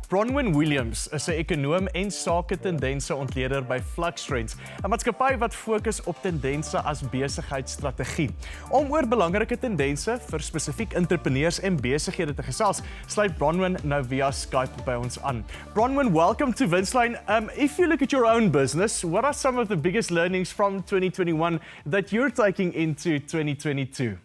Bronwyn Williams is 'n ekonoom en sake-tendense ontleder by Flux Trends, 'n maatskappy wat fokus op tendense as besigheidstrategie. Om oor belangrike tendense vir spesifiek entrepreneurs en besighede te gesels, sluit Bronwyn nou via Skype by ons aan. Bronwyn, welcome to WINSLYN. If you look at your own business, what are some of the biggest learnings from 2021 that you're taking into 2022?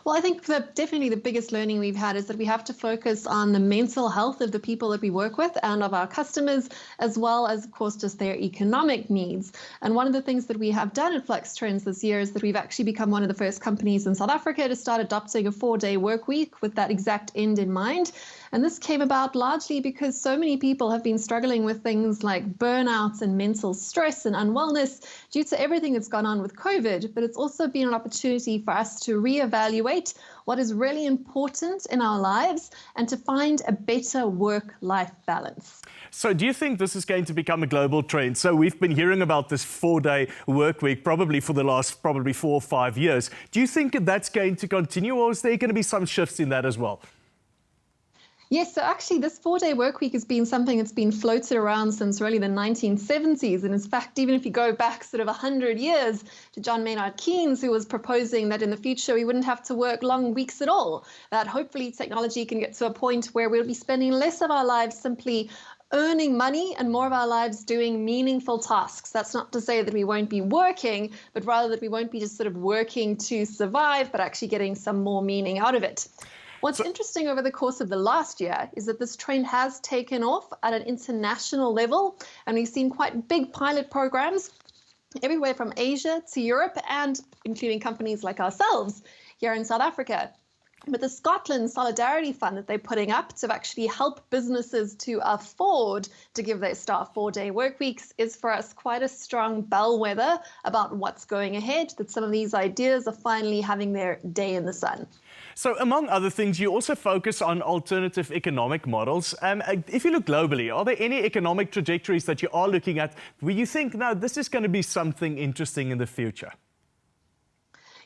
Well, I think definitely the biggest learning we've had is that we have to focus on the mental health of the people that we work with and of our customers, as well as, of course, just their economic needs. And one of the things that we have done at Flux Trends this year is that we've actually become one of the first companies in South Africa to start adopting a 4-day work week with that exact end in mind. And this came about largely because so many people have been struggling with things like burnout and mental stress and unwellness due to everything that's gone on with COVID. But it's also been an opportunity for us to reevaluate what is really important in our lives and to find a better work-life balance. So do you think this is going to become a global trend? So we've been hearing about this 4-day work week probably for the last 4 or 5 years. Do you think that's going to continue, or is there going to be some shifts in that as well? Yes, so actually this 4-day work week has been something that's been floated around since really the 1970s. And in fact, even if you go back sort of 100 years to John Maynard Keynes, who was proposing that in the future we wouldn't have to work long weeks at all, that hopefully technology can get to a point where we'll be spending less of our lives simply earning money and more of our lives doing meaningful tasks. That's not to say that we won't be working, but rather that we won't be just sort of working to survive, but actually getting some more meaning out of it. What's interesting over the course of the last year is that this trend has taken off at an international level, and we've seen quite big pilot programs everywhere from Asia to Europe, and including companies like ourselves here in South Africa. But the Scotland Solidarity Fund that they're putting up to actually help businesses to afford to give their staff 4-day work weeks is for us quite a strong bellwether about what's going ahead, that some of these ideas are finally having their day in the sun. So among other things, you also focus on alternative economic models. If you look globally, are there any economic trajectories that you are looking at where you think, now this is going to be something interesting in the future?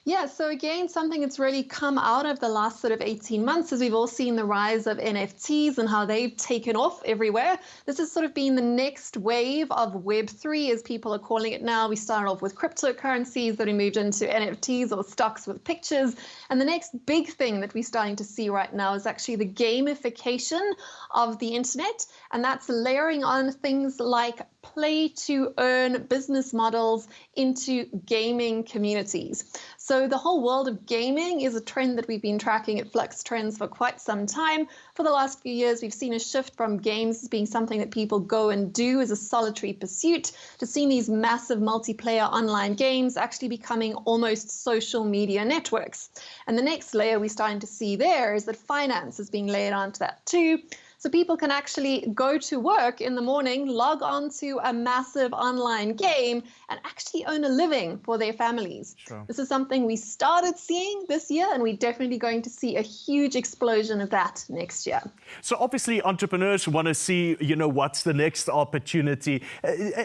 Yeah, so again, something that's really come out of the last sort of 18 months is we've all seen the rise of NFTs and how they've taken off everywhere. This has sort of been the next wave of Web3, as people are calling it now. We started off with cryptocurrencies, then we moved into NFTs or stocks with pictures. And the next big thing that we're starting to see right now is actually the gamification of the internet. And that's layering on things like play to earn business models into gaming communities. So the whole world of gaming is a trend that we've been tracking at Flux Trends for quite some time. For the last few years, we've seen a shift from games being something that people go and do as a solitary pursuit to seeing these massive multiplayer online games actually becoming almost social media networks. And the next layer we're starting to see there is that finance is being layered onto that too. So people can actually go to work in the morning, log on to a massive online game, and actually earn a living for their families. Sure. This is something we started seeing this year, and we're definitely going to see a huge explosion of that next year. So obviously entrepreneurs want to see, what's the next opportunity.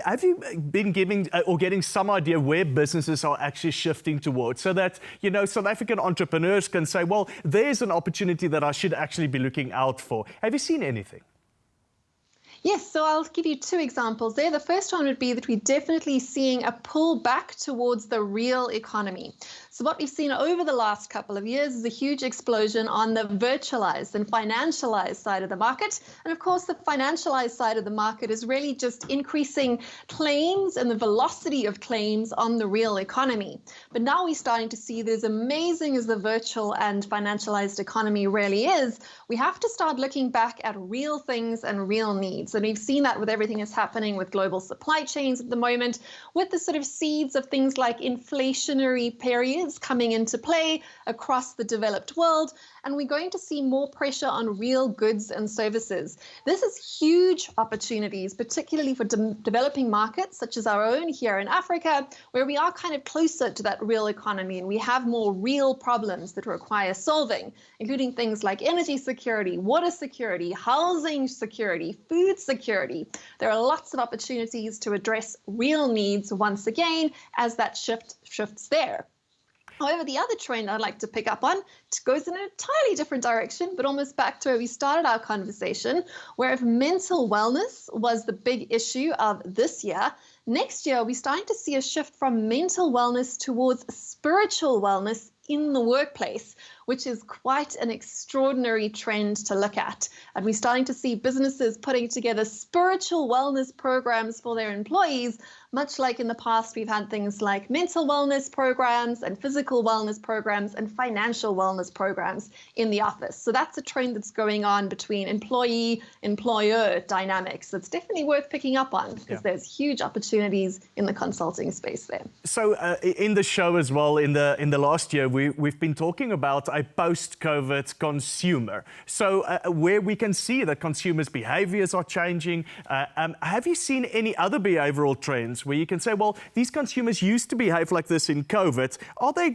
Have you been giving or getting some idea where businesses are actually shifting towards, so that, South African entrepreneurs can say, well, there's an opportunity that I should actually be looking out for? Have you seen anything? Yes, so I'll give you 2 examples there. The first one would be that we're definitely seeing a pull back towards the real economy. So what we've seen over the last couple of years is a huge explosion on the virtualized and financialized side of the market. And of course, the financialized side of the market is really just increasing claims and the velocity of claims on the real economy. But now we're starting to see that as amazing as the virtual and financialized economy really is, we have to start looking back at real things and real needs. And we've seen that with everything that's happening with global supply chains at the moment, with the sort of seeds of things like inflationary periods coming into play across the developed world, and we're going to see more pressure on real goods and services. This is huge opportunities, particularly for developing markets such as our own here in Africa, where we are kind of closer to that real economy and we have more real problems that require solving, including things like energy security, water security, housing security, food security. There are lots of opportunities to address real needs once again as that shifts there. However, the other trend I'd like to pick up on goes in an entirely different direction, but almost back to where we started our conversation, where if mental wellness was the big issue of this year, next year we're starting to see a shift from mental wellness towards spiritual wellness in the workplace, which is quite an extraordinary trend to look at. And we're starting to see businesses putting together spiritual wellness programs for their employees, much like in the past we've had things like mental wellness programs and physical wellness programs and financial wellness programs in the office. So that's a trend that's going on between employee-employer dynamics that's definitely worth picking up on, because there's huge opportunities in the consulting space there. So in the show as well, in the last year, we've been talking about a post-COVID consumer. So where we can see that consumers' behaviors are changing. Have you seen any other behavioral trends where you can say, well, these consumers used to behave like this in COVID? Are they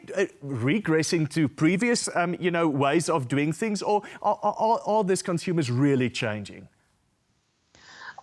regressing to previous, ways of doing things, or are these consumers really changing?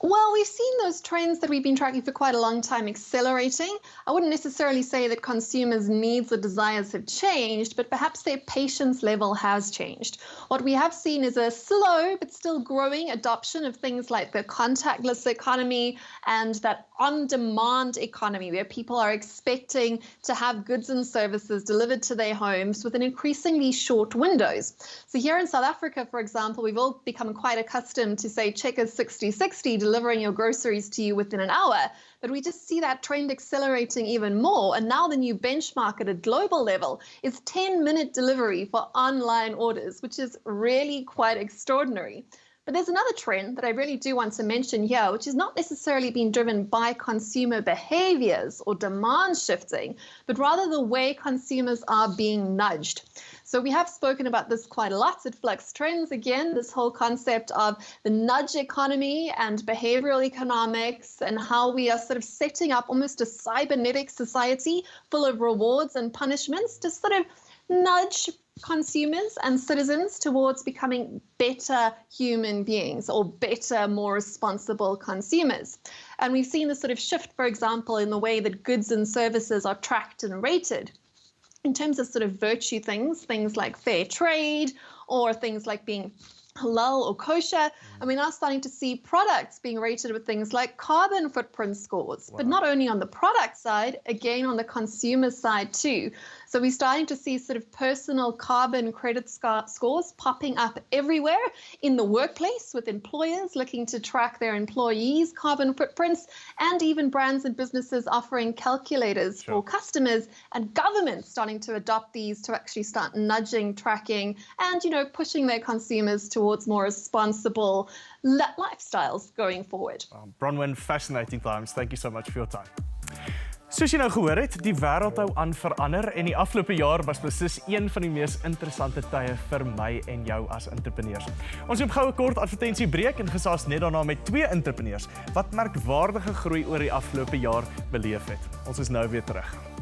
Well, we've seen those trends that we've been tracking for quite a long time accelerating. I wouldn't necessarily say that consumers' needs or desires have changed, but perhaps their patience level has changed. What we have seen is a slow but still growing adoption of things like the contactless economy and that on-demand economy, where people are expecting to have goods and services delivered to their homes within increasingly short windows. So here in South Africa, for example, we've all become quite accustomed to, say, Checkers 60/60, delivering your groceries to you within an hour. But we just see that trend accelerating even more. And now the new benchmark at a global level is 10-minute delivery for online orders, which is really quite extraordinary. But there's another trend that I really do want to mention here, which is not necessarily being driven by consumer behaviors or demand shifting, but rather the way consumers are being nudged. So we have spoken about this quite a lot at Flux Trends. Again, this whole concept of the nudge economy and behavioral economics, and how we are sort of setting up almost a cybernetic society full of rewards and punishments to sort of nudge consumers and citizens towards becoming better human beings, or better, more responsible consumers. And we've seen this sort of shift, for example, in the way that goods and services are tracked and rated. In terms of sort of virtue things like fair trade, or things like being halal or kosher, and we're now starting to see products being rated with things like carbon footprint scores. Wow. But not only on the product side, again on the consumer side too. So we're starting to see sort of personal carbon credit scores popping up everywhere in the workplace, with employers looking to track their employees' carbon footprints, and even brands and businesses offering calculators for customers, and governments starting to adopt these to actually start nudging, tracking, and pushing their consumers towards more responsible lifestyles going forward. Bronwyn, fascinating times. Thank you so much for your time. Soos jy nou gehoor het, die wêreld hou aan verander, en die afgelope jaar was beslis een van die mees interessante tye vir my en jou as entrepreneurs. Ons het gou 'n kort advertensiebreek en gesels net daarna met twee entrepreneurs wat merkwaardige groei oor die afgelope jaar beleef het. Ons is nou weer terug.